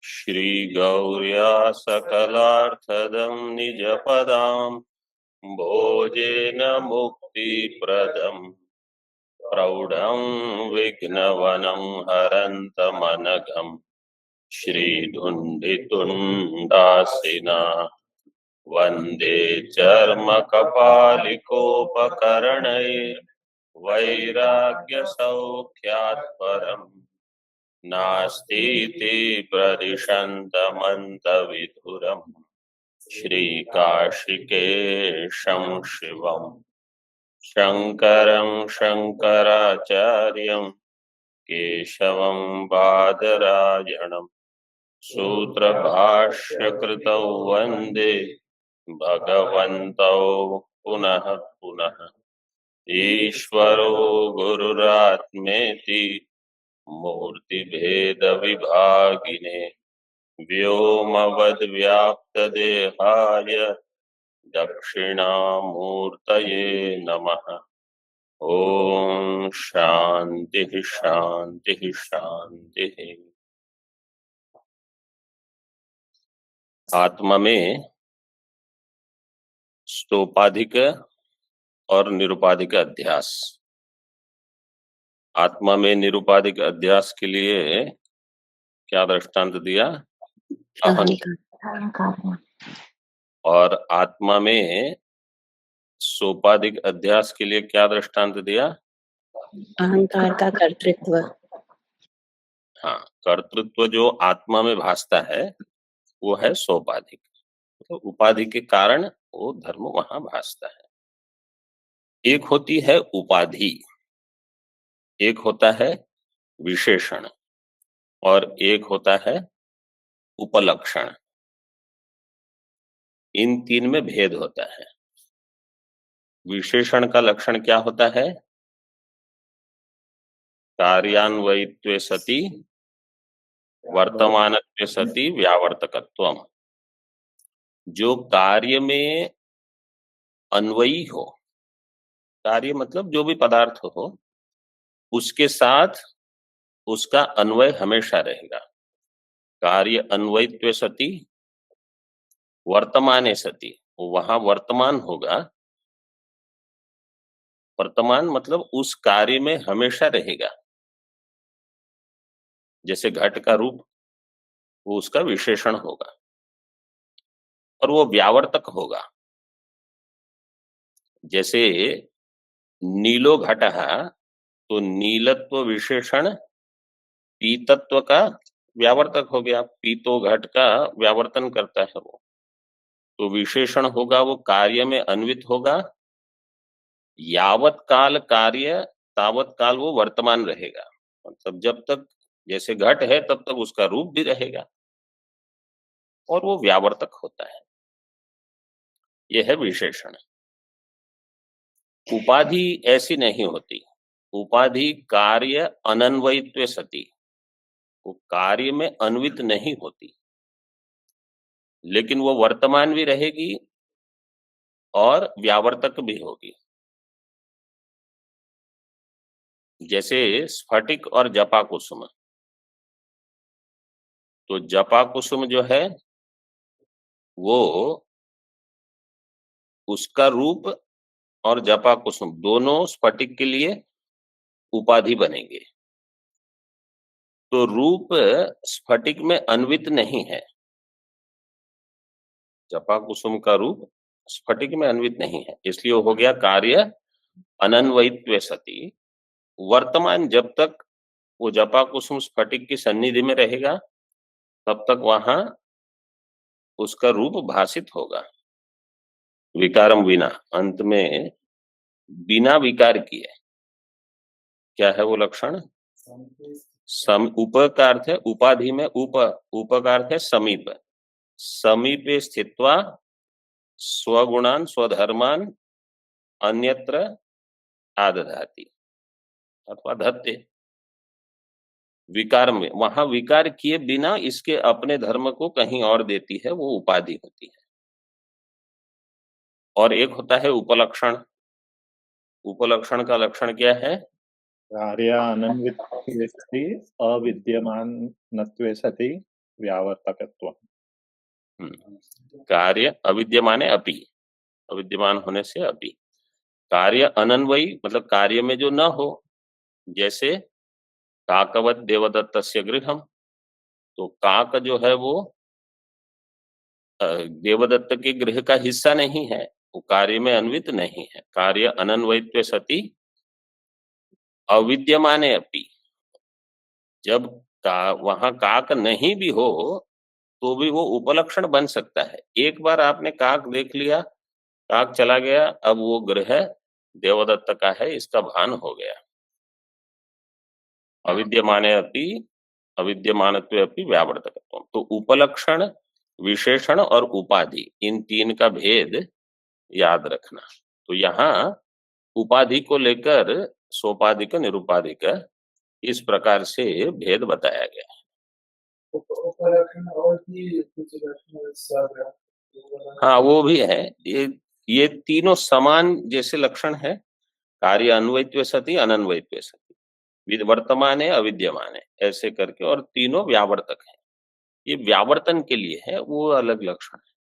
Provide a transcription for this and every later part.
श्रीगौर्या सकलार्थदं निजपदां भोजेन मुक्तिप्रदं प्रौढं विघ्नवनं हरन्तमनघं श्रीधुण्डितुण्डासिना वन्दे चर्मकपालिकोपकरणैर्वैराग्यसौख्यात् परम् नास्तीति प्रदिशन्तमन्तविधुरम् श्रीकाशिकेशं शिवम् शङ्करं शङ्कराचार्यं केशवं बादरायणं सूत्रभाष्यकृतौ वन्दे भगवन्तौ पुनः पुनः ईश्वरो गुरुरात्मेति मूर्तिभेदविभागिने व्योमवद्व्याप्तदेहाय दक्षिणामूर्तये नमः। ओम शांति शांति शांति। आत्मा में सोपाधिक और निरुपाधिक अध्यास। आत्मा में निरुपाधिक अध्यास के लिए क्या दृष्टांत दिया? अहंकार। और आत्मा में सोपाधिक अध्यास के लिए क्या दृष्टांत दिया? अहंकार का कर्तृत्व। हाँ, कर्तृत्व जो आत्मा में भासता है वो है सोपाधिक। तो उपाधि के कारण वो धर्म वहां भासता है। एक होती है उपाधि, एक होता है विशेषण और एक होता है उपलक्षण। इन तीन में भेद होता है। विशेषण का लक्षण क्या होता है? कार्यान्वयित्वे सति वर्तमानत्वे सति व्यावर्तकत्वम। जो कार्य में अन्वयी हो, कार्य मतलब जो भी पदार्थ हो, उसके साथ उसका अन्वय हमेशा रहेगा। कार्य अन्वयित्वे सति वर्तमाने सति, वहां वर्तमान होगा। वर्तमान मतलब उस कार्य में हमेशा रहेगा। जैसे घट का रूप, वो उसका विशेषण होगा और वो व्यावर्तक होगा। जैसे नीलो घटः, तो नीलत्व विशेषण पीतत्व का व्यावर्तक हो गया। पीतो घट का व्यावर्तन करता है वो, तो विशेषण होगा, वो कार्य में अन्वित होगा। यावत काल कार्य तावत काल वो वर्तमान रहेगा। मतलब जब तक जैसे घट है तब तक उसका रूप भी रहेगा और वो व्यावर्तक होता है। यह है विशेषण। उपाधि ऐसी नहीं होती। उपाधि कार्य अनन्वयित्वे सति, वो कार्य में अन्वित नहीं होती, लेकिन वो वर्तमान भी रहेगी और व्यावर्तक भी होगी। जैसे स्फटिक और जपा कुसुम। तो जपा कुसुम जो है वो उसका रूप और जपा कुसुम दोनों स्फटिक के लिए उपाधि बनेंगे। तो रूप स्फटिक में अन्वित नहीं है। जपा कुसुम का रूप स्फटिक में अन्वित नहीं है, इसलिए हो गया कार्य अनन्वयित्वे सति। वर्तमान जब तक वो जपा कुसुम स्फटिक की सन्निधि में रहेगा तब तक वहां उसका रूप भासित होगा। विकारम विना, अंत में बिना विकार किए। क्या है वो लक्षण? उप का अर्थ है उपाधि में उप का अर्थ है समीप। समीपे स्थित्वा स्वगुणान स्वधर्मान अन्यत्र आदधाति अथवा धत्ते। विकार में, वहां विकार किए बिना इसके अपने धर्म को कहीं और देती है, वो उपाधि होती है। और एक होता है उपलक्षण। उपलक्षण का लक्षण क्या है? कार्यान्वित्वे सति अविद्यमानत्वे सति व्यावर्तकत्व। कार्य अविद्यमाने अपि, अविद्यमान होने से अपि। कार्य अनन्वयी मतलब कार्य में जो न हो, जैसे काकवत देवदत्तस्य गृहम, तो काक जो है वो देवदत्त के गृह का हिस्सा नहीं है, वो कार्य में अन्वित नहीं है। कार्य अनन्वयित्वे सति अविद्यमाने अपि, जब वहां काक नहीं भी हो तो भी वो उपलक्षण बन सकता है। एक बार आपने काक देख लिया, काक चला गया, अब वो गृह देवदत्त का है, इसका भान हो गया। अविद्यमाने अपि अविद्यमानत्वे अपि व्यावर्तकत्व। तो उपलक्षण, विशेषण और उपाधि, इन तीन का भेद याद रखना। तो यहाँ उपाधि को लेकर सोपाधिक निरुपाधिक इस प्रकार से भेद बताया गया है। उपलक्षण और भी कुछ लक्षण सब हाँ, वो भी है। ये तीनों समान जैसे लक्षण है, कार्य अन्वयत्व सति अनन्वयत्व सति, वर्तमान है अविद्यमान है, ऐसे करके, और तीनों व्यावर्तक है। ये व्यावर्तन के लिए है, वो अलग लक्षण है।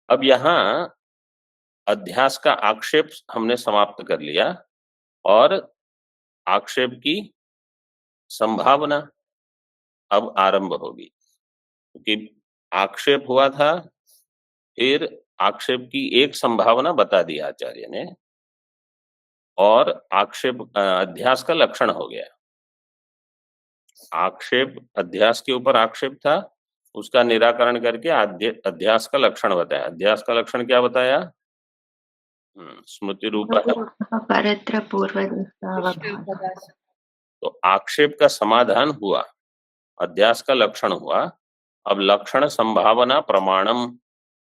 अब यहाँ अध्यास का आक्षेप हमने समाप्त कर लिया और आक्षेप की संभावना अब आरंभ होगी, क्योंकि आक्षेप हुआ था, फिर आक्षेप की एक संभावना बता दी आचार्य ने, और आक्षेप अध्यास का लक्षण हो गया। आक्षेप अध्यास के ऊपर आक्षेप था, उसका निराकरण करके अध्यास का लक्षण बताया। अध्यास का लक्षण क्या बताया? स्मृति रूप है परत्र पूर्व तो आक्षेप का समाधान हुआ, अध्यास का लक्षण हुआ। अब लक्षण संभावना प्रमाणम,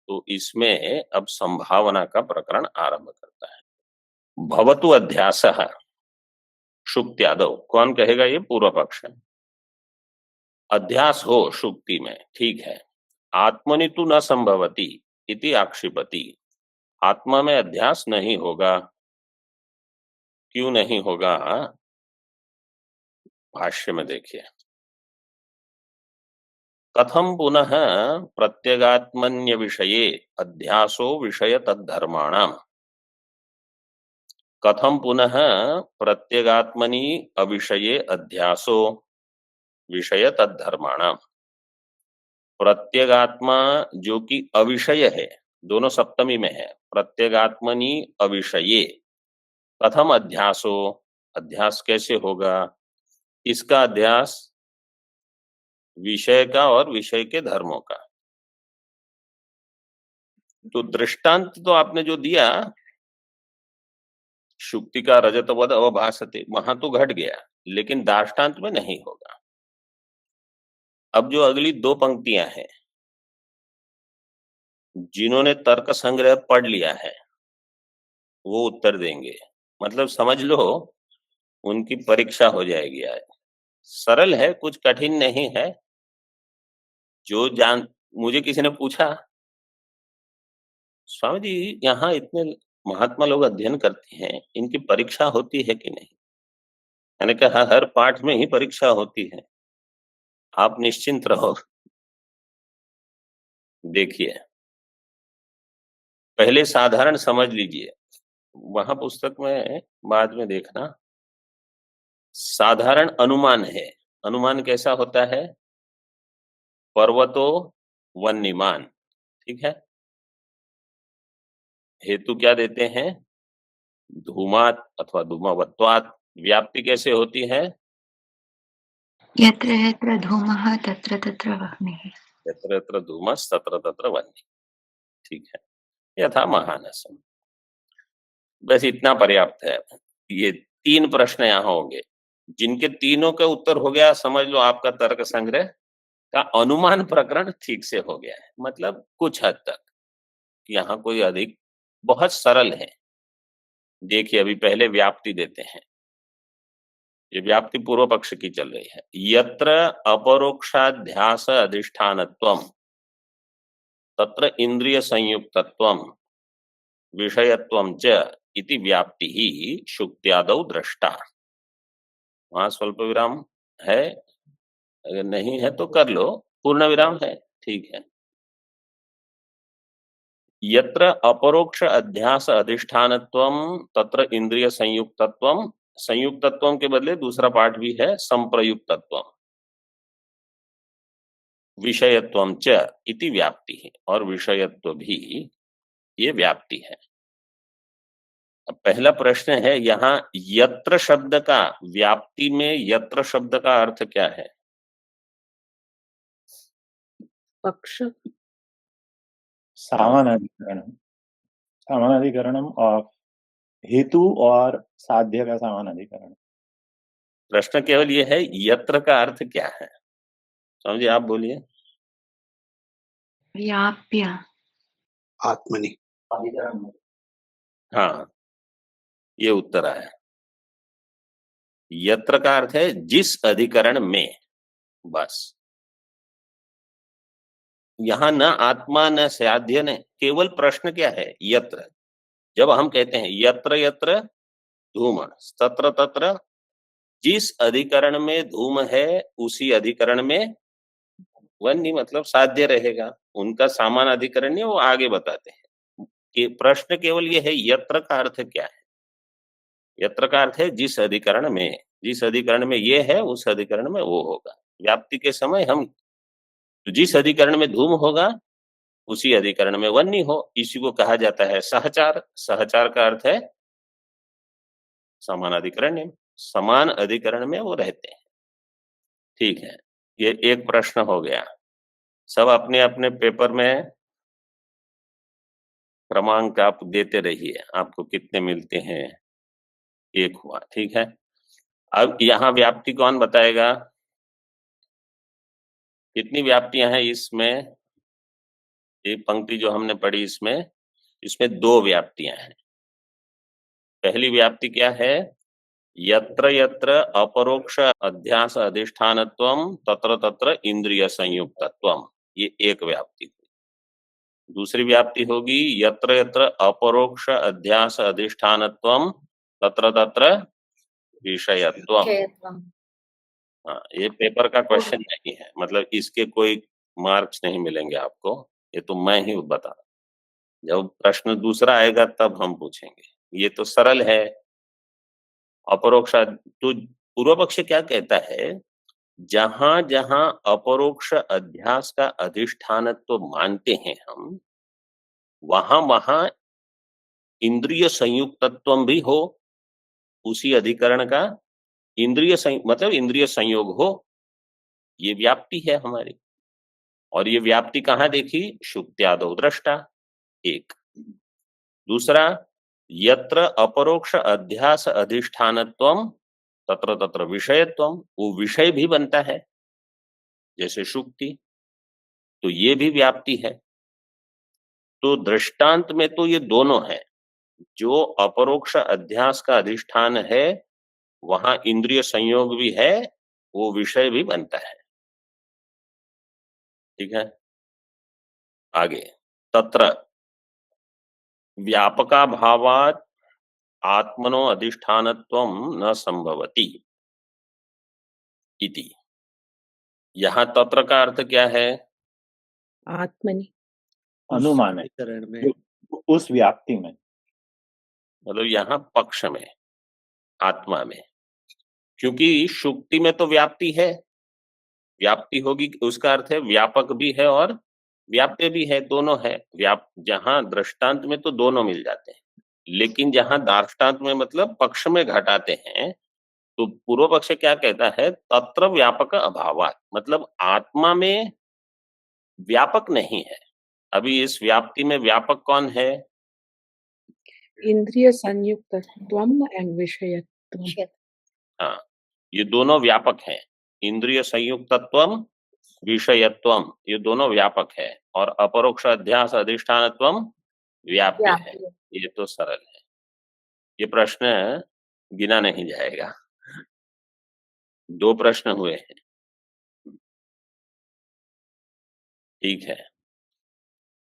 तो इसमें अब संभावना का प्रकरण आरंभ करता है। भवतु अध्यासः शुक्त्यादौ, कौन कहेगा? ये पूर्व पक्ष है। अध्यास हो शुक्ति में, ठीक है, आत्मनि तु न संभवति इति आक्षिपति, आत्मा में अध्यास नहीं होगा। क्यों नहीं होगा? भाष्य में देखिए, कथम पुनः प्रत्यगात्मन्य विषये अध्यासो विषय तद्धर्माणाम, कथम पुनः प्रत्यगात्मनि अविषये अध्यासो विषय तद्धर्माणाम। प्रत्यगात्मा जो कि अविषय है, दोनों सप्तमी में है, प्रत्यगात्मनि अविषये, कथम अध्यासो, अध्यास कैसे होगा? इसका अध्यास विषय का और विषय के धर्मों का। तो दृष्टांत तो आपने जो दिया, शुक्ति का रजतवद अवभासते, वहां तो घट गया, लेकिन दार्ष्टान्त में नहीं होगा। अब जो अगली दो पंक्तियां हैं, जिन्होंने तर्क संग्रह पढ़ लिया है वो उत्तर देंगे, मतलब समझ लो उनकी परीक्षा हो जाएगी आज। सरल है, कुछ कठिन नहीं है। जो जान, मुझे किसी ने पूछा, स्वामी जी यहाँ इतने महात्मा लोग अध्ययन करते हैं, इनकी परीक्षा होती है कि नहीं? मैंने कहा हर पाठ में ही परीक्षा होती है, आप निश्चिंत रहो। देखिए, पहले साधारण समझ लीजिए, वहां पुस्तक में बाद में देखना। साधारण अनुमान है। अनुमान कैसा होता है? पर्वतो वन्यमान, ठीक है। हेतु क्या देते हैं? धूमात अथवा धूमवत्वात्। व्याप्ति कैसे होती है? यत्र यत्र धूमः तत्र तत्र वह्निः, यत्र यत्र धूमस् तत्र तत्र वह्निः, ठीक है। यथा महानसम। बस इतना पर्याप्त है। ये तीन प्रश्न यहाँ होंगे, जिनके तीनों का उत्तर हो गया, समझ लो आपका तर्क संग्रह का अनुमान प्रकरण ठीक से हो गया है, मतलब कुछ हद तक। यहाँ कोई अधिक, बहुत सरल है। देखिए, अभी पहले व्याप्ति देते हैं। ये व्याप्ति पूर्व पक्ष की चल रही है। यत्र अपरोक्षाध्यास अधिष्ठानत्वम तत्र इंद्रिय संयुक्तत्वम विषयत्वम च इति व्याप्ति ही शुक्त्यादौ दृष्टा। वहां स्वल्प विराम है, अगर नहीं है तो कर लो, पूर्ण विराम है, ठीक है। यत्र अपरोक्ष अध्यास अधिष्ठानत्वम तत्र इंद्रिय संयुक्तत्वम, संयुक्तत्वम के बदले दूसरा पाठ भी है संप्रयुक्तत्वम, विषयत्वम च इति व्याप्ति है, और विषयत्व भी ये व्याप्ति है। अब पहला प्रश्न है यहाँ यत्र शब्द का, व्याप्ति में यत्र शब्द का अर्थ क्या है? पक्ष सामानाधिकरणम, सामानाधिकरणम और हेतु और साध्य का सामानाधिकरण। प्रश्न केवल ये है यत्र का अर्थ क्या है, समझिए, आप बोलिए। व्याप्य आत्मनि। हाँ, ये उत्तर आया। यत्र का अर्थ है जिस अधिकरण में, बस। यहां न आत्मा न साध्य ने, केवल प्रश्न क्या है यत्र। जब हम कहते हैं यत्र यत्र धूम तत्र तत्र, जिस अधिकरण में धूम है उसी अधिकरण में वन्य मतलब साध्य रहेगा। उनका सामान अधिकरण नहीं, वो आगे बताते हैं कि प्रश्न केवल ये है यत्र का अर्थ क्या है। यत्र का अर्थ है जिस अधिकरण में, जिस अधिकरण में ये है उस अधिकरण में वो होगा। व्याप्ति के समय हम तो जिस अधिकरण में धूम होगा उसी अधिकरण में वन्य हो, इसी को कहा जाता है सहचार। सहचार का अर्थ है समान अधिकरण में, समान अधिकरण में वो रहते हैं। ठीक है, ये एक प्रश्न हो गया। सब अपने अपने पेपर में क्रमांक आप देते रहिए, आपको कितने मिलते हैं, एक हुआ, ठीक है। अब यहाँ व्याप्ति कौन बताएगा, कितनी व्याप्तियां हैं इसमें? ये पंक्ति जो हमने पढ़ी इसमें दो व्याप्तियां हैं। पहली व्याप्ति क्या है, यत्र यत्र अपरोक्ष अध्यास अधिष्ठानत्वम तत्र तत्र इंद्रिय संयुक्तत्वम, ये एक व्याप्ति हुई। दूसरी व्याप्ति होगी यत्र यत्र अपरोक्ष अध्यास अधिष्ठानत्वम तत्र तत्र विषयत्वम। हाँ, ये पेपर का क्वेश्चन नहीं है, मतलब इसके कोई मार्क्स नहीं मिलेंगे आपको, ये तो मैं ही बता। जब प्रश्न दूसरा आएगा तब हम पूछेंगे, ये तो सरल है। अपरोक्ष, तो पूर्व पक्ष क्या कहता है, जहां जहां अपरोक्ष अध्यास का अधिष्ठानत्व मानते हैं हम, वहां वहां इंद्रिय संयुक्तत्व भी हो, उसी अधिकरण का इंद्रिय मतलब इंद्रिय संयोग हो, ये व्याप्ति है हमारी। और ये व्याप्ति कहाँ देखी, शुक्त्यादौ दृष्टा, एक। दूसरा, यत्र अपरोक्ष अध्यास अधिष्ठानत्वम तत्र तत्र विषयत्वम, वो विषय भी बनता है जैसे शुक्ति, तो ये भी व्याप्ति है। तो दृष्टांत में तो ये दोनों है, जो अपरोक्ष अध्यास का अधिष्ठान है वहां इंद्रिय संयोग भी है, वो विषय भी बनता है। ठीक है, आगे तत्र व्यापका भावात आत्मनो अधिष्ठानत्वम न संभवति इति। यहां तत्र का अर्थ क्या है, आत्मनि, अनुमान है अधिकरण में, उस व्याप्ति में, मतलब यहाँ पक्ष में, आत्मा में। क्योंकि शुक्ति में तो व्याप्ति है, व्याप्ति होगी, उसका अर्थ है व्यापक भी है और व्याप्य भी है, दोनों है। जहां दृष्टांत में तो दोनों मिल जाते हैं, लेकिन जहां दार्ष्टान्त में मतलब पक्ष में घटाते हैं, तो पूर्व पक्ष क्या कहता है, तत्र व्यापक अभावात, मतलब आत्मा में व्यापक नहीं है। अभी इस व्याप्ति में व्यापक कौन है, इंद्रिय संयुक्तत्वम एंड विषयत्वम। हाँ, ये दोनों व्यापक हैं, इंद्रिय संयुक्तत्वम विषयत्वम, ये दोनों व्यापक है, और अपरोक्ष अध्यास अधिष्ठानत्वम व्याप्य है। ये तो सरल है, ये प्रश्न गिना नहीं जाएगा। दो प्रश्न हुए हैं, ठीक है।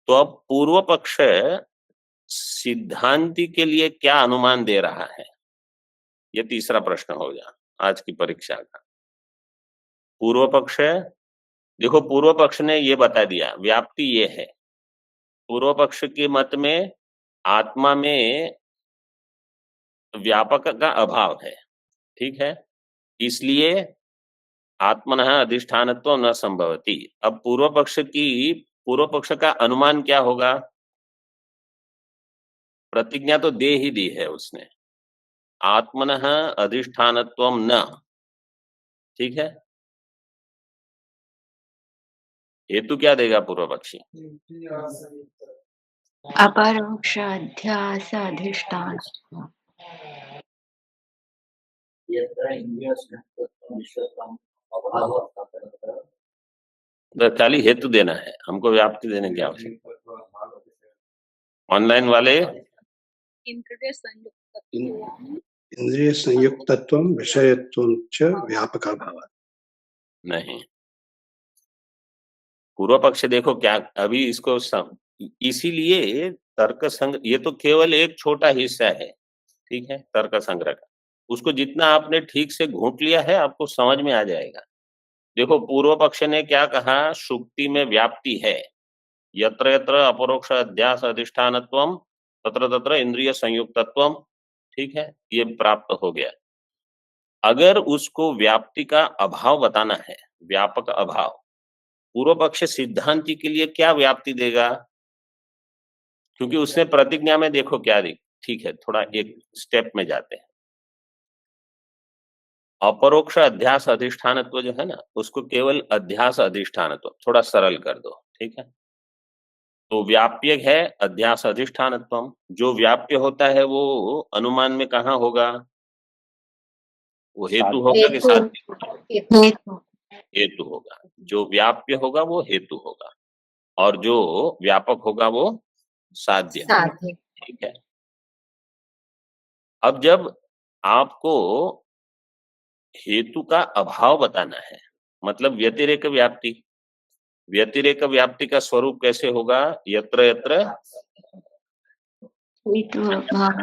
तो अब पूर्व पक्ष सिद्धांति के लिए क्या अनुमान दे रहा है, ये तीसरा प्रश्न हो गया आज की परीक्षा का। पूर्व पक्ष, देखो पूर्व पक्ष ने ये बता दिया व्याप्ति ये है। पूर्व पक्ष के मत में आत्मा में व्यापक का अभाव है, ठीक है, इसलिए आत्मनः अधिष्ठानत्व न संभवति। अब पूर्व पक्ष का अनुमान क्या होगा? प्रतिज्ञा तो दे ही दी है उसने, आत्मनः अधिष्ठानत्वम न, ठीक है। हेतु क्या देगा पूर्व पक्षी? अपरोक्ष अध्यास अधिष्ठान। तो खाली हेतु देना है, हमको व्याप्ति देने की आवश्यकता। ऑनलाइन वाले इंद्रिय संयुक्तत्वं विषयत्वं च व्यापकाभावात्। नहीं, पूर्व पक्ष देखो क्या अभी इसको इसीलिए तर्क संग्रह, ये तो केवल एक छोटा हिस्सा है, ठीक है, तर्क संग्रह का। उसको जितना आपने ठीक से घूंट लिया है आपको समझ में आ जाएगा। देखो पूर्व पक्ष ने क्या कहा, सुक्ति में व्याप्ति है, यत्र यत्र अपरोक्ष अध्यास अधिष्ठानत्वम तत्र तत्र इंद्रिय संयुक्तत्वम, ठीक है, ये प्राप्त हो गया। अगर उसको व्याप्ति का अभाव बताना है, व्यापक अभाव, पूर्व पक्ष सिद्धांति के लिए क्या व्याप्ति देगा? क्योंकि उसने प्रतिज्ञा में देखो क्या दी, ठीक है, थोड़ा एक स्टेप में जाते हैं। अपरोक्ष अध्यास अधिष्ठानत्व जो है ना, उसको केवल अध्यास अधिष्ठानत्व थोड़ा सरल कर दो, ठीक है। तो व्याप्य है अध्यास अधिष्ठानत्वम, जो व्याप्य होता है वो अनुमान में कहाँ होगा? वो हेतु होगा कि साध्य? हेतु होगा। जो व्याप्य होगा वो हेतु होगा और जो व्यापक होगा वो साध्य, ठीक है। अब जब आपको हेतु का अभाव बताना है, मतलब व्यतिरेक व्याप्ति, व्यतिरेक व्याप्ति का स्वरूप कैसे होगा? यत्र यत्र हेतु अभाव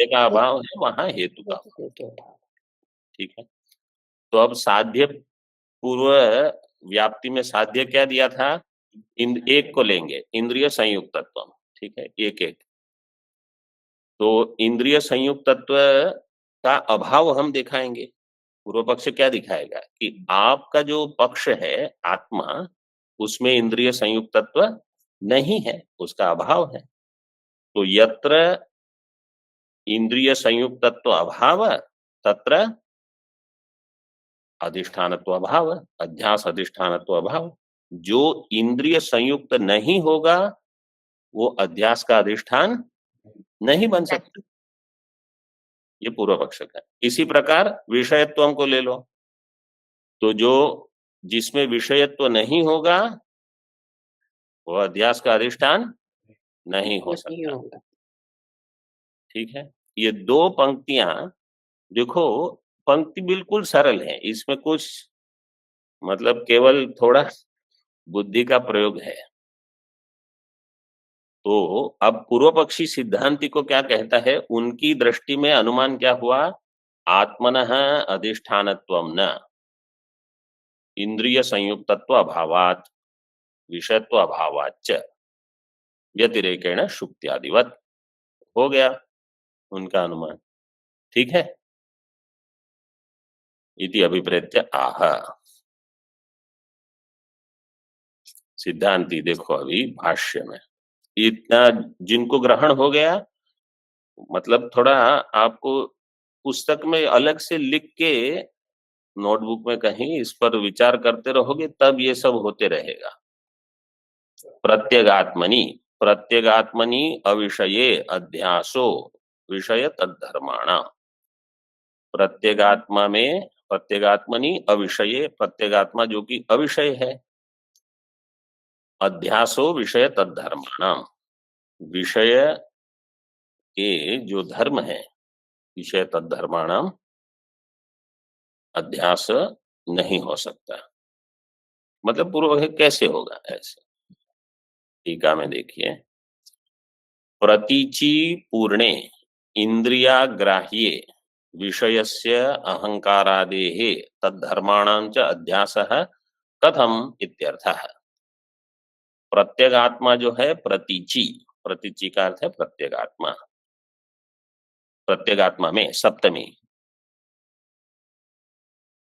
का अभाव है वहां हेतु का, ठीक है। तो अब साध्य पूर्व व्याप्ति में साध्य क्या दिया था? एक को लेंगे, इंद्रिय संयुक्तत्व, ठीक है, एक एक। तो इंद्रिय संयुक्तत्व का अभाव हम दिखाएंगे। पूर्व पक्ष क्या दिखाएगा कि आपका जो पक्ष है आत्मा, उसमें इंद्रिय संयुक्तत्व नहीं है, उसका अभाव है। तो यत्र इंद्रिय संयुक्तत्व अभाव तत्र अधिष्ठानत्व अभाव, अध्यास अधिष्ठानत्व अभाव। जो इंद्रिय संयुक्त नहीं होगा वो अध्यास का अधिष्ठान नहीं बन सकता, ये पूर्व पक्ष का। इसी प्रकार विषयत्व को ले लो, तो जो जिसमें विषयत्व नहीं होगा वो अध्यास का अधिष्ठान नहीं हो सकता, ठीक है। ये दो पंक्तियां देखो, पंक्ति बिल्कुल सरल है, इसमें कुछ मतलब केवल थोड़ा बुद्धि का प्रयोग है। तो अब पूर्व पक्षी सिद्धांति को क्या कहता है? उनकी दृष्टि में अनुमान क्या हुआ? आत्मनः अधिष्ठानत्वं न इंद्रिय संयुक्तत्व अभावात् विषयत्व अभावाच्च व्यतिरेकेण शुक्त्यादिवत्। हो गया उनका अनुमान, ठीक है। इति अभिप्रेत्य आह। सिद्धांति देखो अभी भाष्य में इतना जिनको ग्रहण हो गया, मतलब थोड़ा आपको पुस्तक में अलग से लिख के नोटबुक में कहीं इस पर विचार करते रहोगे तब ये सब होते रहेगा। प्रत्यगात्मनि, प्रत्यगात्मनि अविषये अध्यासो विषय तद्धर्माणा। प्रत्यगात्मा में, प्रत्यगात्मनि अविषये, प्रत्यगात्मा जो कि अविषय है, अध्यासो विषय तद्धर्माणाम, विषय के जो धर्म है विषय तद्धर्माणाम अध्यास नहीं हो सकता। मतलब पूर्व कैसे होगा? ऐसे टीका में देखिए, प्रतीचि पूर्णे इंद्रियाग्राह्ये विषयस्य अहंकारादेः तद्धर्माणां च अध्यासः कथम इत्यर्थः। प्रत्यगात्मा जो है प्रतीची, प्रतीची का अर्थ है प्रत्यगात्मा, प्रत्यगात्मा में सप्तमी,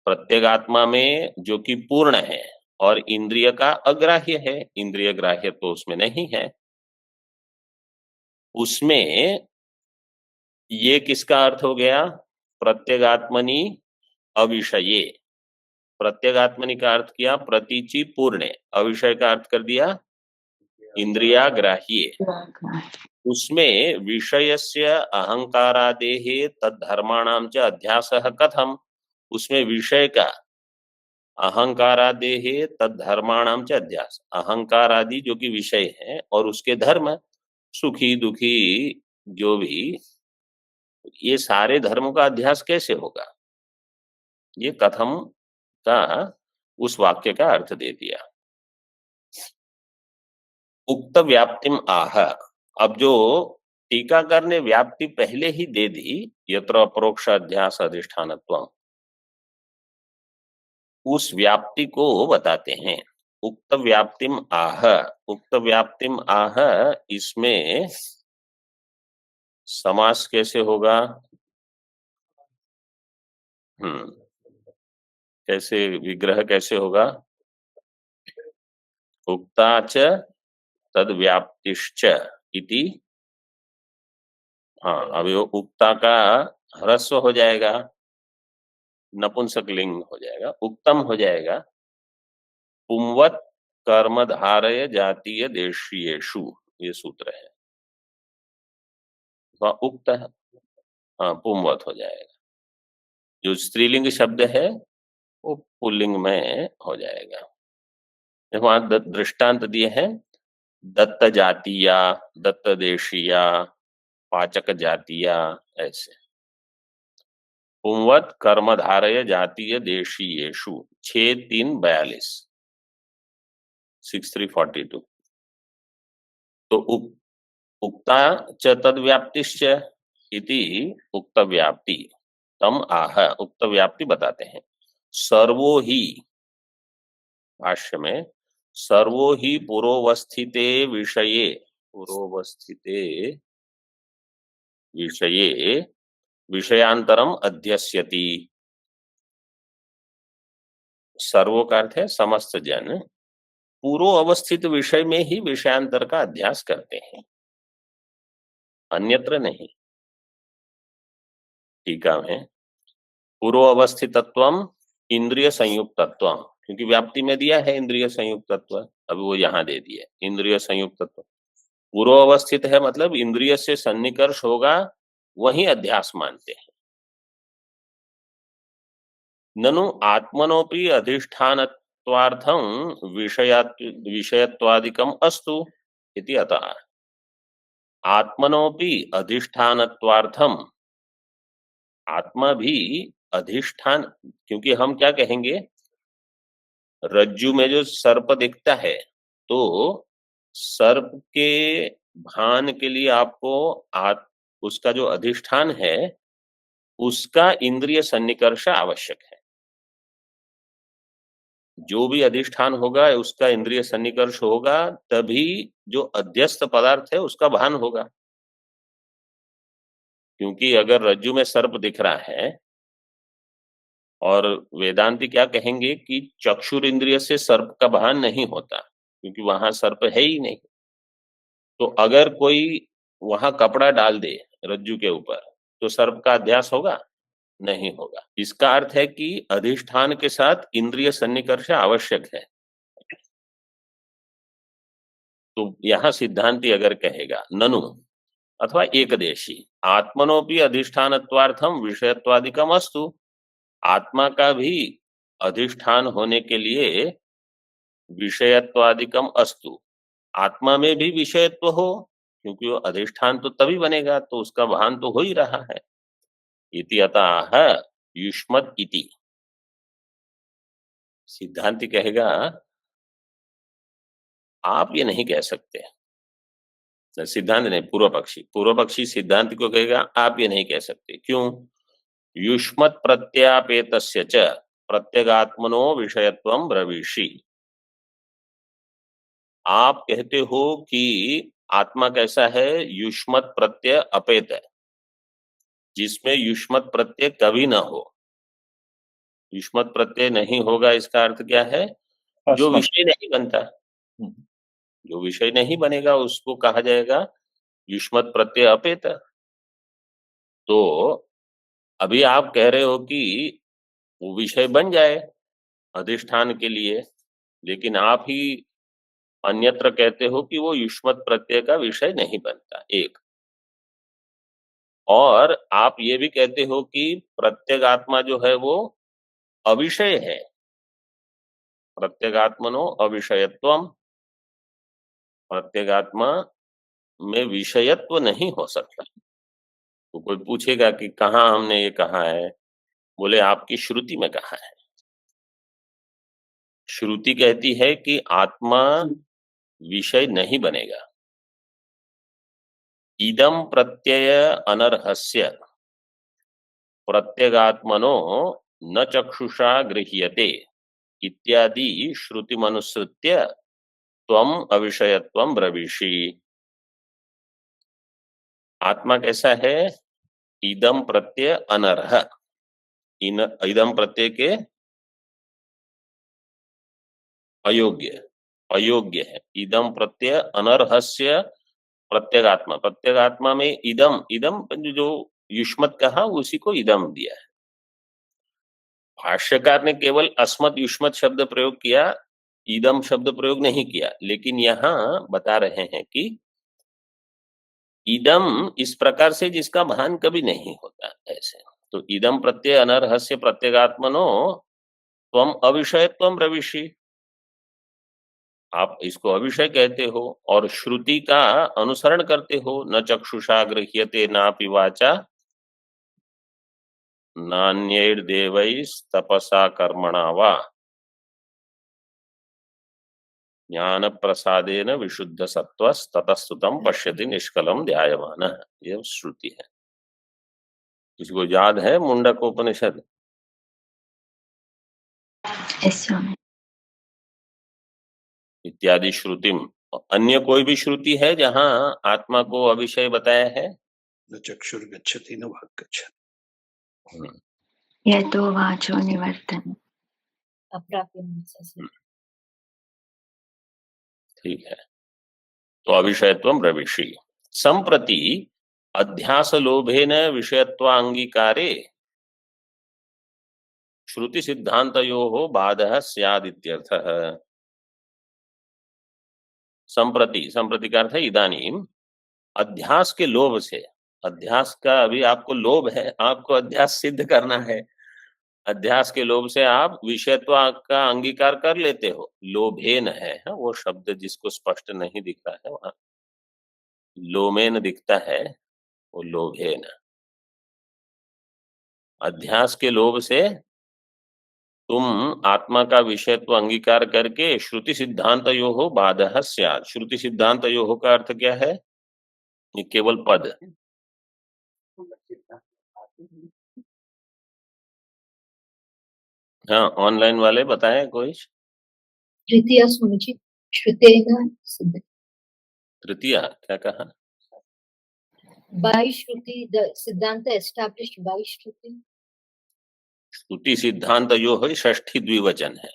प्रत्यगात्मा में जो कि पूर्ण है और इंद्रिय का अग्राह्य है, इंद्रिय ग्राह्य तो उसमें नहीं है, उसमें ये किसका अर्थ हो गया? प्रत्यगात्मनि अविषये। प्रत्यगात्मनि का अर्थ किया प्रतीचि पूर्ण, अविषय का अर्थ कर दिया इंद्रिया ग्राह्य। उसमें विषयस्य अहंकारादेः तद्धर्माणां च अध्यासः कथम, उसमें विषय का अहंकारादेः तद्धर्माणां च अध्यास, अहंकार आदि जो कि विषय है और उसके धर्म, सुखी दुखी जो भी, ये सारे धर्मों का अध्यास कैसे होगा? ये कथम का उस वाक्य का अर्थ दे दिया। उक्त व्याप्तिम आह, अब जो टीकाकार ने व्याप्ति पहले ही दे दी, यत्र अपरोक्ष अध्यास अधिष्ठानत्वम, उस व्याप्ति को बताते हैं। उक्त व्याप्तिम आह, उक्त व्याप्तिम आह, इसमें समास कैसे होगा? कैसे विग्रह कैसे होगा? उक्ता च तद व्याप्तिश्च इति। हाँ, अब वो उक्ता का ह्रस्व हो जाएगा, नपुंसक लिंग हो जाएगा, उक्तम हो जाएगा। पुंवत कर्मधारय जातीय देशीयेषु, ये सूत्र है, तो उक्त है, हाँ पुंवत हो जाएगा। जो स्त्रीलिंग शब्द है वो पुल्लिंग में हो जाएगा। वहां दृष्टांत दिए हैं, दत्त जातीया, दत्त देशीया, पाचक जातीया, ऐसे। पुंवत कर्मधारय जातीय देशीयेषु 6-3-42 6342। तो उक्ता च तद व्याप्तिश्च इति उक्त व्याप्ति तम आह, उक्त व्याप्ति बताते हैं। सर्वो ही, भाष्य में, सर्वो ही पुरोवस्थिते विषये, पुरोवस्थिते विषये विषयांतरम अध्यस्यति। सर्वो का अर्थ है समस्त जन पूर्व अवस्थित विषय में ही विषयांतर का अध्यास करते हैं, अन्यत्र नहीं। टीका में पूर्व अवस्थितत्वम इंद्रिय संयुक्तत्वम, क्योंकि व्याप्ति में दिया है इंद्रिय संयुक्तत्व, अभी वो यहां दे दिया इंद्रिय संयुक्तत्व। पूर्व अवस्थित है मतलब इंद्रिय से सन्निकर्ष होगा, वही अध्यास मानते हैं। ननु आत्मनोपि अधिष्ठानत्वार्थं विषयत्वादिकम अस्तु इति अतः। आत्मनोपि अधिष्ठानत्वार्थम, आत्मा भी अधिष्ठान, क्योंकि हम क्या कहेंगे, रज्जु में जो सर्प दिखता है तो सर्प के भान के लिए आपको उसका जो अधिष्ठान है उसका इंद्रिय सन्निकर्ष आवश्यक है। जो भी अधिष्ठान होगा उसका इंद्रिय सन्निकर्ष होगा, तभी जो अध्यस्त पदार्थ है उसका भान होगा। क्योंकि अगर रज्जु में सर्प दिख रहा है और वेदांती क्या कहेंगे कि चक्षुर इंद्रिय से सर्प का भान नहीं होता, क्योंकि वहां सर्प है ही नहीं। तो अगर कोई वहां कपड़ा डाल दे रज्जु के ऊपर तो सर्प का अध्यास होगा? नहीं होगा। इसका अर्थ है कि अधिष्ठान के साथ इंद्रिय सन्निकर्ष आवश्यक है। तो यहां सिद्धांती अगर कहेगा ननु अथवा एकदेशी, आत्मनोपि अधिष्ठानत्वार्थम विषयत्वादिकम अस्तु, आत्मा का भी अधिष्ठान होने के लिए विषयत्वादिकम अस्तु, आत्मा में भी विषयत्व हो, क्योंकि वो अधिष्ठान तो तभी बनेगा तो उसका भान तो हो ही रहा है। इति अतः युष्मत् इति। सिद्धांति कहेगा आप ये नहीं कह सकते, सिद्धांत नहीं, पूर्व पक्षी सिद्धांत को कहेगा आप ये नहीं कह सकते। क्यों? युष्मत् प्रत्यापेतस्य च प्रत्यगात्मनो विषयत्वं ब्रवीषि। आप कहते हो कि आत्मा कैसा है? युष्मत् प्रत्यय अपेत है, जिसमें युष्मत् प्रत्यय कभी ना हो। युष्मत् प्रत्यय नहीं होगा इसका अर्थ क्या है? जो अस्मत्। विषय नहीं बनता, जो विषय नहीं बनेगा उसको कहा जाएगा युष्मत् प्रत्यय अपेत। तो अभी आप कह रहे हो कि वो विषय बन जाए अधिष्ठान के लिए, लेकिन आप ही अन्यत्र कहते हो कि वो युष्मत् प्रत्यय का विषय नहीं बनता, एक। और आप ये भी कहते हो कि प्रत्यगात्मा जो है वो अविषय है, प्रत्यगात्मनो अविषयत्वम, प्रत्यगात्मा में विषयत्व नहीं हो सकता। तो कोई पूछेगा कि कहाँ हमने ये कहा है? बोले आपकी श्रुति में कहा है। श्रुति कहती है कि आत्मा विषय नहीं बनेगा। इदम प्रत्यय अनर्हस्य प्रत्यगात्मनो न चक्षुषा गृह्यते इत्यादि श्रुतिमनुसृत्य त्वम अविषयत्वम ब्रवीषि। आत्मा कैसा है? इदम प्रत्यय अनर्ह, इदम प्रत्यय के अयोग्य, अयोग्य है। इदम प्रत्यय अनर्हस्य प्रत्यगात्मा, प्रत्यगात्मा में इदम, इदम जो युष्मत कहा उसी को इदम दिया है। भाष्यकार ने केवल अस्मत् युष्मत शब्द प्रयोग किया, इदम शब्द प्रयोग नहीं किया। लेकिन यहाँ बता रहे हैं कि इदम इस प्रकार से जिसका भान कभी नहीं होता, ऐसे। तो इदम प्रत्यय अनर्हस्य प्रत्यगात्मनो त्वम अविषयत्वम ब्रवीषि, आप इसको अविषय कहते हो और श्रुति का अनुसरण करते हो। न चक्षुषा गृह्यते नापि वाचा नान्यैर्देवैस्तपसा कर्मणा वा ज्ञान प्रसादेन विशुद्ध सत्वस्ततस्तुतं पश्यति निष्कलम ध्यायमानः। यह श्रुति है। किसी को याद है मुंडक उपनिषद? Yes, Swami. इत्यादि श्रुतिम। अन्य कोई भी श्रुति है जहां आत्मा को अविषय बताया है? न चक्षुर्गच्छति न वाक् गच्छति। यतो वाचो निवर्तन। अप्राप्य मनसा से। ठीक है। तो अविषयत्वम ब्रवीषि। संप्रति अध्यास लोभेन विषयत्वांगीकारे श्रुति सिद्धांतयोः बाधः स्याद् इत्यर्थः। संप्रति, संप्रति का अर्थ है इदानीम, अध्यास के लोभ से, अध्यास का अभी आपको लोभ है, आपको अध्यास सिद्ध करना है। अध्यास के लोभ से आप विषयत्व का अंगीकार कर लेते हो। लोभेन है वो शब्द जिसको स्पष्ट नहीं दिख रहा है, वहां लोमेन दिखता है, वो लोभेन। अध्यास के लोभ से तुम आत्मा का विषयत्व अंगीकार करके श्रुति सिद्धांतयोः बाधः स्यात्। श्रुति सिद्धांतयोः का अर्थ क्या है? ये केवल पद। हाँ, ऑनलाइन वाले बताएं कोई। तृतीया स्वामी जी, श्रुतेन सिद्ध। तृतीया क्या कहा? By Shruti, the Siddhanta established by Shruti. श्रुति सिद्धांत यो है षष्ठी द्विवचन है।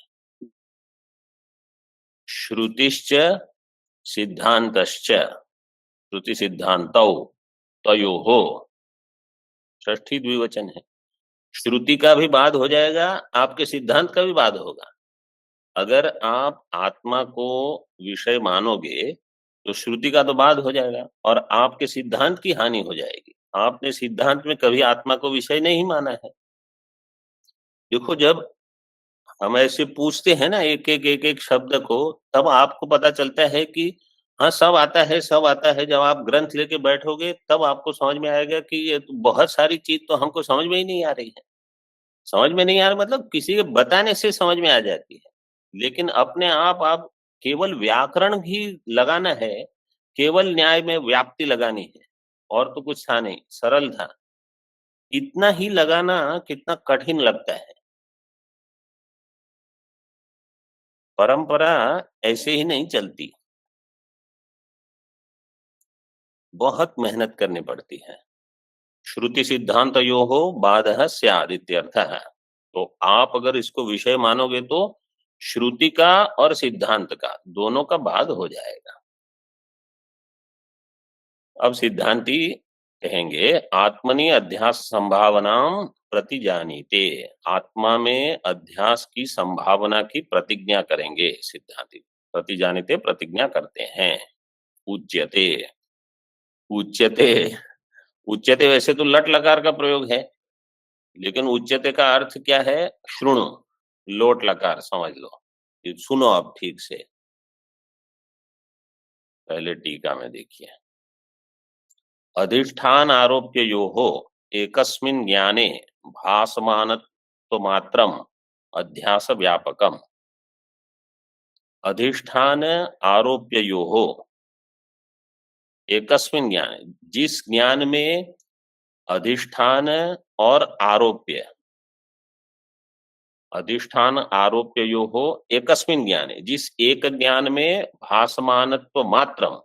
श्रुतिश्च सिद्धांतश्च, श्रुति सिद्धांतौ तयोः, षष्ठी द्विवचन है। श्रुति का भी बाद हो जाएगा, आपके सिद्धांत का भी बाद होगा। अगर आप आत्मा को विषय मानोगे तो श्रुति का तो बाद हो जाएगा और आपके सिद्धांत की हानि हो जाएगी। आपने सिद्धांत में कभी आत्मा को विषय नहीं माना है। देखो, जब हम ऐसे पूछते हैं ना एक एक शब्द को, तब आपको पता चलता है कि हाँ सब आता है, सब आता है। जब आप ग्रंथ लेके बैठोगे तब आपको समझ में आएगा कि ये तो बहुत सारी चीज तो हमको समझ में ही नहीं आ रही है। समझ में नहीं आ रहा मतलब किसी के बताने से समझ में आ जाती है, लेकिन अपने आप केवल व्याकरण ही लगाना है, केवल न्याय में व्याप्ति लगानी है, और तो कुछ था नहीं, सरल था। इतना ही लगाना कितना कठिन लगता है। परंपरा ऐसे ही नहीं चलती, बहुत मेहनत करनी पड़ती है। श्रुति सिद्धांतयोः बाधः स्यात् इत्यर्थः। तो आप अगर इसको विषय मानोगे तो श्रुति का और सिद्धांत का दोनों का बाध हो जाएगा। अब सिद्धांती कहेंगे आत्मनि अध्यास संभावनाम प्रतिजानीते। आत्मा में अध्यास की संभावना की प्रतिज्ञा करेंगे सिद्धांती। प्रतिजानीते प्रतिज्ञा करते हैं। उच्यते, उच्यते, उच्यते वैसे तो लट लकार का प्रयोग है, लेकिन उच्यते का अर्थ क्या है? श्रुणु, लोट लकार समझ लो, ये सुनो अब ठीक से। पहले टीका में देखिए, अधिष्ठान आरोप्य योहो एकस्मिन् ज्ञाने भासमानत्व मात्रम अध्यास व्यापकम। अधिष्ठान आरोप्य योहो एकस्मिन् ज्ञान, जिस ज्ञान में अधिष्ठान और आरोप्य, अधिष्ठान आरोप्य योहो एकस्मिन् ज्ञाने, जिस एक ज्ञान में भासमानत्व मात्रम,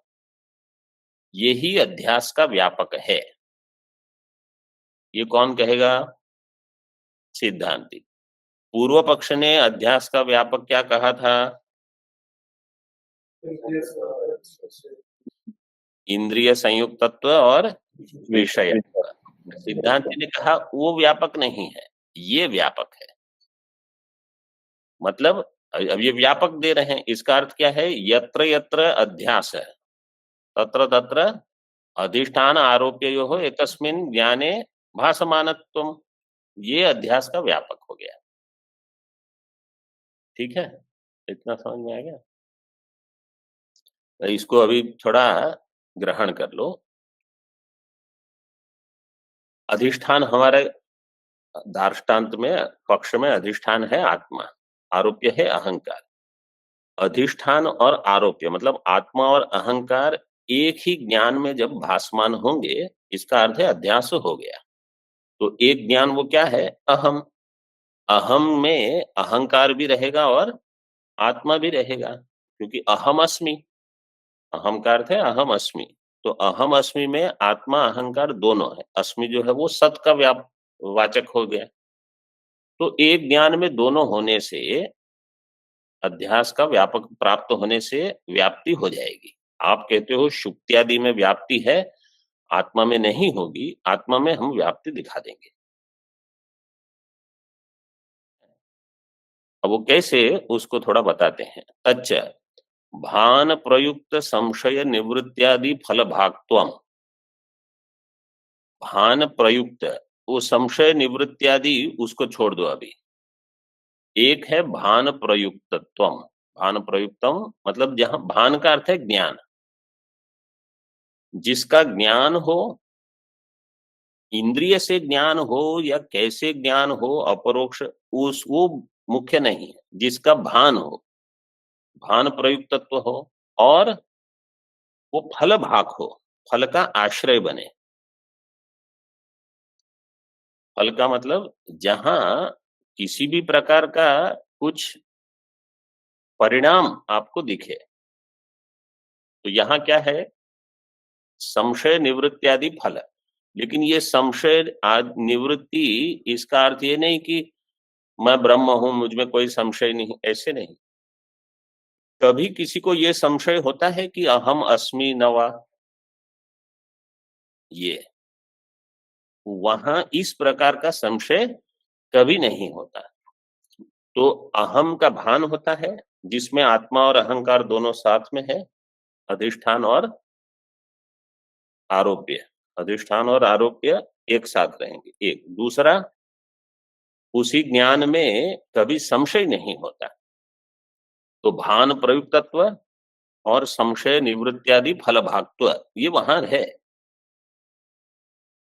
यही अध्यास का व्यापक है। ये कौन कहेगा? सिद्धांती। पूर्व पक्ष ने अध्यास का व्यापक क्या कहा था? इंद्रिय संयुक्तत्व और विषय। सिद्धांती ने कहा वो व्यापक नहीं है, ये व्यापक है। मतलब अब ये व्यापक दे रहे हैं, इसका अर्थ क्या है? यत्र यत्र अध्यास है तत्र तत्र अधिष्ठान आरोप्य यो एकस्मिन् ज्ञाने भासमानत्वम, ये अध्यास का व्यापक हो गया। ठीक है, इतना समझ में आ गया? तो इसको अभी थोड़ा ग्रहण कर लो। अधिष्ठान हमारे दार्ष्टान्त में पक्ष में अधिष्ठान है आत्मा, आरोप्य है अहंकार। अधिष्ठान और आरोप्य मतलब आत्मा और अहंकार एक ही ज्ञान में जब भासमान होंगे, इसका अर्थ है अध्यास हो गया। तो एक ज्ञान वो क्या है? अहम। अहम में अहंकार भी रहेगा और आत्मा भी रहेगा, क्योंकि अहम अस्मि, अहम का अर्थ है अहम अस्मि। तो अहम अस्मि में आत्मा अहंकार दोनों है। अस्मि जो है वो सत का वाचक हो गया। तो एक ज्ञान में दोनों होने से, अध्यास का व्यापक प्राप्त होने से व्याप्ति हो जाएगी। आप कहते हो शुक्त्यादि में व्याप्ति है, आत्मा में नहीं होगी। आत्मा में हम व्याप्ति दिखा देंगे। अब वो कैसे, उसको थोड़ा बताते हैं। अच्छा, भान प्रयुक्त संशय निवृत्त्यादि फल भागत्वम। भान प्रयुक्त, वो संशय निवृत्त्यादि उसको छोड़ दो अभी। एक है भान प्रयुक्तत्वम। भान प्रयुक्तम मतलब जहां भान का अर्थ है ज्ञान, जिसका ज्ञान हो, इंद्रिय से ज्ञान हो या कैसे ज्ञान हो, अपरोक्ष, उस वो मुख्य नहीं है। जिसका भान हो, भान प्रयुक्तत्व हो और वो फल भाग हो, फल का आश्रय बने। फल का मतलब जहां किसी भी प्रकार का कुछ परिणाम आपको दिखे। तो यहां क्या है? संशय निवृत्त्यादि फल। लेकिन ये संशय निवृत्ति, इसका अर्थ ये नहीं कि मैं ब्रह्म हूं, मुझ में कोई संशय नहीं, ऐसे नहीं। कभी किसी को ये संशय होता है कि अहम अस्मि नवा, ये वहां इस प्रकार का संशय कभी नहीं होता। तो अहम का भान होता है, जिसमें आत्मा और अहंकार दोनों साथ में है। अधिष्ठान और आरोप्य, अधिष्ठान और आरोप्य एक साथ रहेंगे। एक दूसरा, उसी ज्ञान में कभी संशय नहीं होता। तो भान प्रयुक्तत्व और संशय निवृत्त्यादि फल भागत्व, ये वहां है।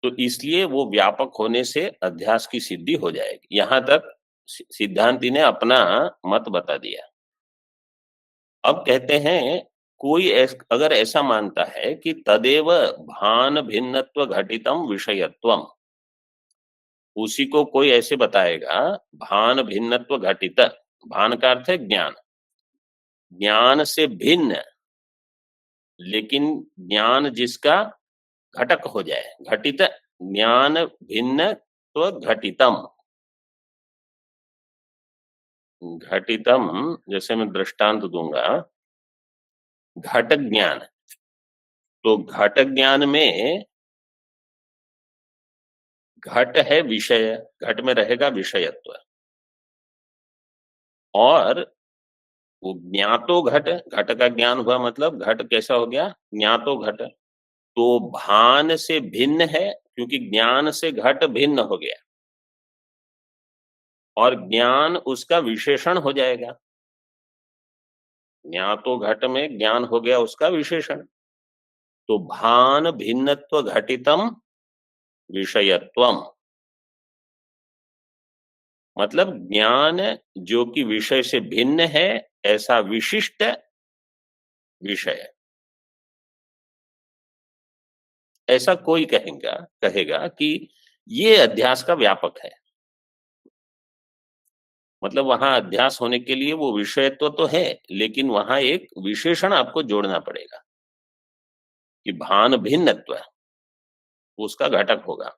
तो इसलिए वो व्यापक होने से अध्यास की सिद्धि हो जाएगी। यहां तक सिद्धांती ने अपना मत बता दिया। अब कहते हैं कोई अगर ऐसा मानता है कि तदेव भान भिन्नत्व घटितम विषयत्वम, उसी को कोई ऐसे बताएगा, भान भिन्नत्व घटित, भान का अर्थ है ज्ञान, ज्ञान से भिन्न, लेकिन ज्ञान जिसका घटक हो जाए, घटित ज्ञान भिन्न तो घटितम, घटितम जैसे मैं दृष्टांत दूंगा, घट ज्ञान, तो घट ज्ञान में घट है विषय, घट में रहेगा विषयत्व, और वो ज्ञातो घट, घट का ज्ञान हुआ मतलब घट कैसा हो गया, ज्ञातो घट, तो भान से भिन्न है क्योंकि ज्ञान से घट भिन्न हो गया, और ज्ञान उसका विशेषण हो जाएगा, ज्ञातो घट में ज्ञान हो गया उसका विशेषण, तो भान भिन्नत्व घटितम विषयत्वम, मतलब ज्ञान जो कि विषय से भिन्न है ऐसा विशिष्ट विषय। ऐसा कोई कहेगा कि ये अध्यास का व्यापक है, मतलब वहां अध्यास होने के लिए वो विषयत्व तो है, लेकिन वहां एक विशेषण आपको जोड़ना पड़ेगा कि भान भिन्नत्व उसका घटक होगा।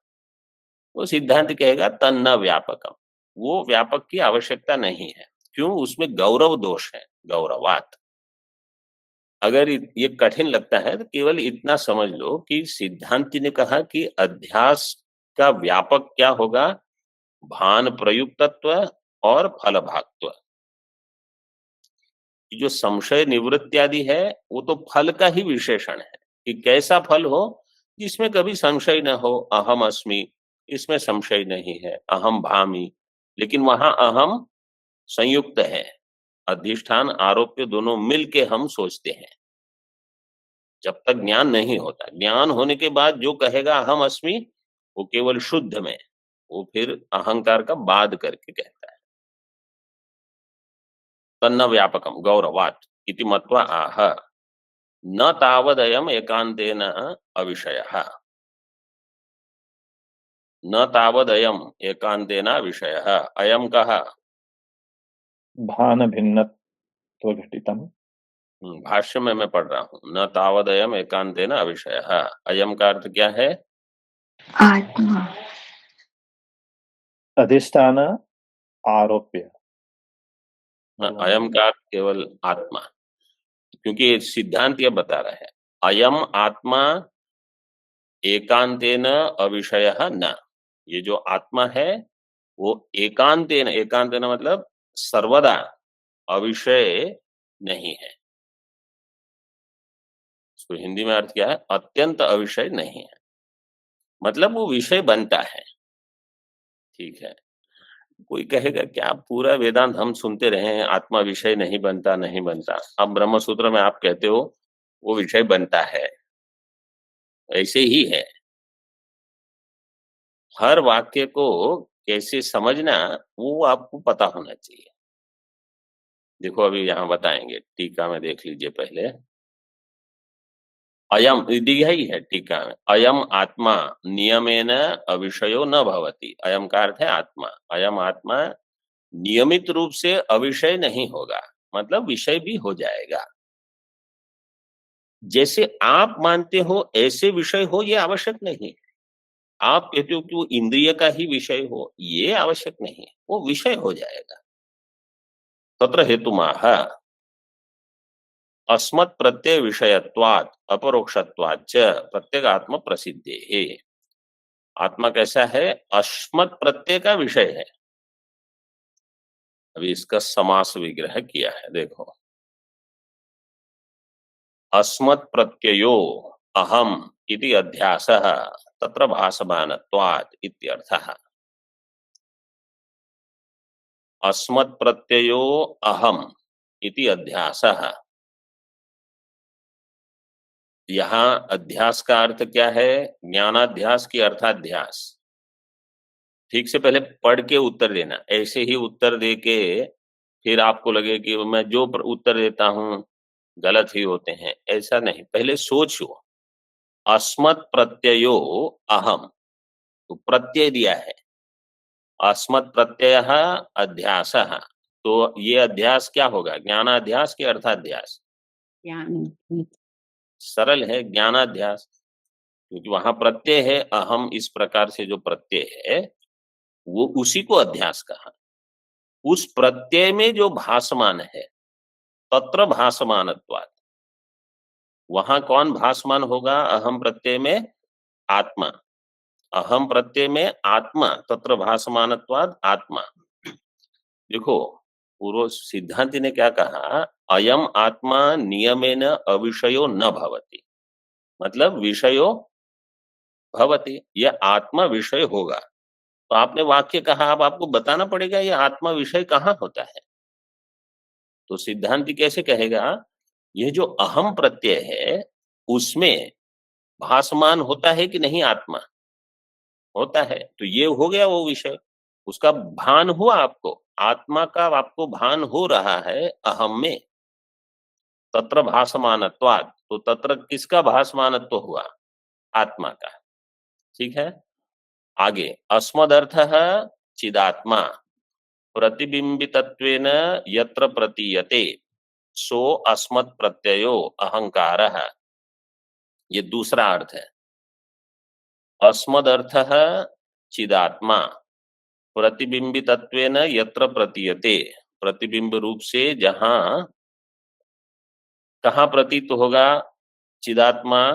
वो सिद्धांत कहेगा तन्न व्यापकम, वो व्यापक की आवश्यकता नहीं है, क्यों, उसमें गौरव दोष है, गौरवात। अगर ये कठिन लगता है तो केवल इतना समझ लो कि सिद्धांत ने कहा कि अध्यास का व्यापक क्या होगा, भान प्रयुक्तत्व और फल भागत्व। जो संशय निवृत्ति आदि है वो तो फल का ही विशेषण है कि कैसा फल हो जिसमें कभी संशय न हो, अहम अस्मि इसमें संशय नहीं है, अहम भामी, लेकिन वहां अहम संयुक्त है, अधिष्ठान आरोप्य दोनों मिलके हम सोचते हैं। जब तक ज्ञान नहीं होता, ज्ञान होने के बाद जो कहेगा अहम अस्मि वो केवल शुद्ध में, वो फिर अहंकार का बाद करके कहता है। तन्न व्यापकम गौरवात इति मत्वा आह न तावदयम एकांतेन अविषयः, न तावदयम एकांतेन विषयः, अयम कहा भान भिन्नत्व घटितम, भाष्य में मैं पढ़ रहा हूं, न तावदयम एकांतेन अविषयः, अयम का अर्थ क्या है, आत्मा, अधिष्ठान आरोप्य, अयम का अर्थ केवल आत्मा, क्योंकि सिद्धांत ये बता रहा है अयम आत्मा एकांतेन अविषयः न, ये जो आत्मा है वो एकांतेन, एकांतेन मतलब सर्वदा अविषय नहीं है। तो हिंदी में अर्थ क्या है, अत्यंत अविषय नहीं है, मतलब वो विषय बनता है। ठीक है, कोई कहेगा क्या पूरा वेदांत हम सुनते रहे हैं आत्मा विषय नहीं बनता नहीं बनता, अब ब्रह्म सूत्र में आप कहते हो वो विषय बनता है, ऐसे ही है। हर वाक्य को कैसे समझना वो आपको पता होना चाहिए। देखो अभी यहाँ बताएंगे, टीका में देख लीजिए पहले, अयम दिया ही है टीका में, अयम आत्मा नियमेन अविषयो न भवति, अयम का अर्थ है आत्मा, अयम आत्मा नियमित रूप से अविषय नहीं होगा, मतलब विषय भी हो जाएगा। जैसे आप मानते हो ऐसे विषय हो ये आवश्यक नहीं, आप कहते हो कि वो इंद्रिय का ही विषय हो ये आवश्यक नहीं, वो विषय हो जाएगा। तत्र हेतुमाह अस्मत् प्रत्यय विषयत्वात् अपरोक्षत्वाच्च प्रत्यगात्म प्रसिद्धे, आत्मा कैसा है, अस्मत् प्रत्यय का विषय है। अभी इसका समास विग्रह किया है, देखो, अस्मत् प्रत्ययो अहम इति अध्यासः तत्र भासमानत्वात् इत्यर्थः। अस्मत् प्रत्ययो अहम इति अध्यासः, यहाँ अध्यास का अर्थ क्या है, ज्ञानाध्यास की अर्थाध्यास। ठीक से पहले पढ़ के उत्तर देना, ऐसे ही उत्तर दे के फिर आपको लगे कि मैं जो उत्तर देता हूं गलत ही होते हैं, ऐसा नहीं, पहले सोचो। अस्मत् प्रत्ययो अहम, तो प्रत्यय दिया है, अस्मत् प्रत्यय अध्यास, तो ये अध्यास क्या होगा? ज्ञानाध्यास की अर्थाध्यास? ज्ञान। सरल है, ज्ञानाध्यास, क्योंकि वहां प्रत्यय है अहम, इस प्रकार से जो प्रत्यय है वो उसी को अध्यास कहा। उस प्रत्यय में जो भासमान है, तत्र भासमानत्वात्, वहां कौन भासमान होगा? अहम प्रत्यय में आत्मा, अहम प्रत्यय में आत्मा, तत्र भासमानत्वात् आत्मा। देखो, पूर्व सिद्धांति ने क्या कहा? अयम आत्मा नियमेन अविषयो न भवति, मतलब विषयो भवति, यह आत्मा विषय होगा। तो आपने वाक्य कहा, अब आपको बताना पड़ेगा ये आत्मा विषय कहाँ होता है। तो सिद्धांति कैसे कहेगा? यह जो अहम प्रत्यय है उसमें भासमान होता है कि नहीं? आत्मा होता है, तो ये हो गया वो विषय, उसका भान हुआ आपको, आत्मा का आपको भान हो रहा है अहम में, तत्र भासमानत्वात्। तो तत्र किसका भासमानत्व हुआ? आत्मा का। ठीक है, आगे अस्मदर्थ चिदात्मा प्रतिबिंबितत्वेन यत्र प्रतीयते सो अस्मत् प्रत्ययो अहंकारः, ये दूसरा अर्थ है। अस्मदर्थ चिदात्मा प्रतिबिंबितत्वेन यत्र प्रतीयते, प्रतिबिंब रूप से जहां, कहां प्रतीत होगा चिदात्मा?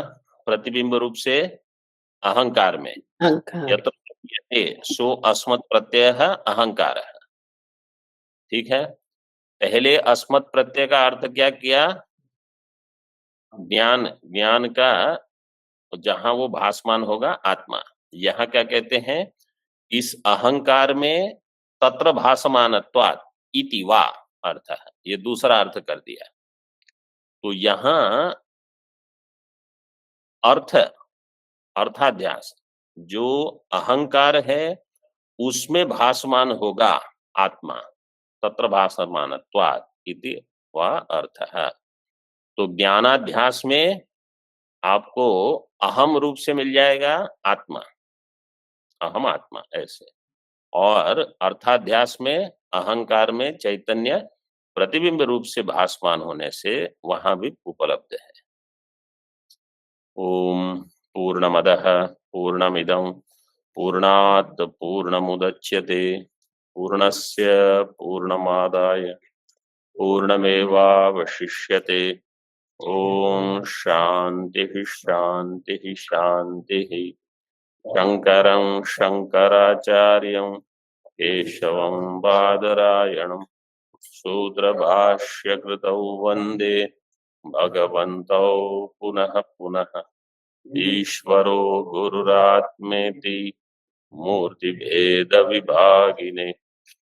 प्रतिबिंब रूप से अहंकार में। अहंकार। यत्र प्रतीयते सो अस्मत् प्रत्यय अहंकार। ठीक है, पहले अस्मत् प्रत्यय का अर्थ क्या किया? ज्ञान, ज्ञान का जहां वो भासमान होगा आत्मा। यहाँ क्या कहते हैं? इस अहंकार में तत्र भासमानत्वात् इति वा अर्थ है, ये दूसरा अर्थ कर दिया। तो यहाँ अर्थ, अर्थाध्यास, जो अहंकार है उसमें भासमान होगा आत्मा, तत्र भासमानत्वात् इति वा अर्थ है। तो ज्ञानाध्यास में आपको अहम रूप से मिल जाएगा आत्मा, अहम आत्मा ऐसे, और अर्थाध्यास में अहंकार में चैतन्य प्रतिबिंब रूप से भासमान होने से वहां भी उपलब्ध है। ओम पूर्णमदः पूर्णमिदं पूर्णात् पूर्णमुदच्यते पूर्णस्य पूर्णमादाय पूर्णमेवावशिष्यते। ओम शांति शांति शांति। शंकरं शंकराचार्यं केशवं बादरायणं सूत्रभाष्यकृतौ वन्दे भगवन्तौ पुनः पुनः। ईश्वरो गुरुरात्मेति मूर्तिभेदविभागिने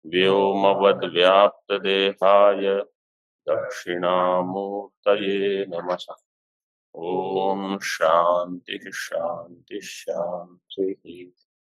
व्योमवद्व्याप्तदेहाय दक्षिणामूर्तये नमः। ओम शांति शांति शांति।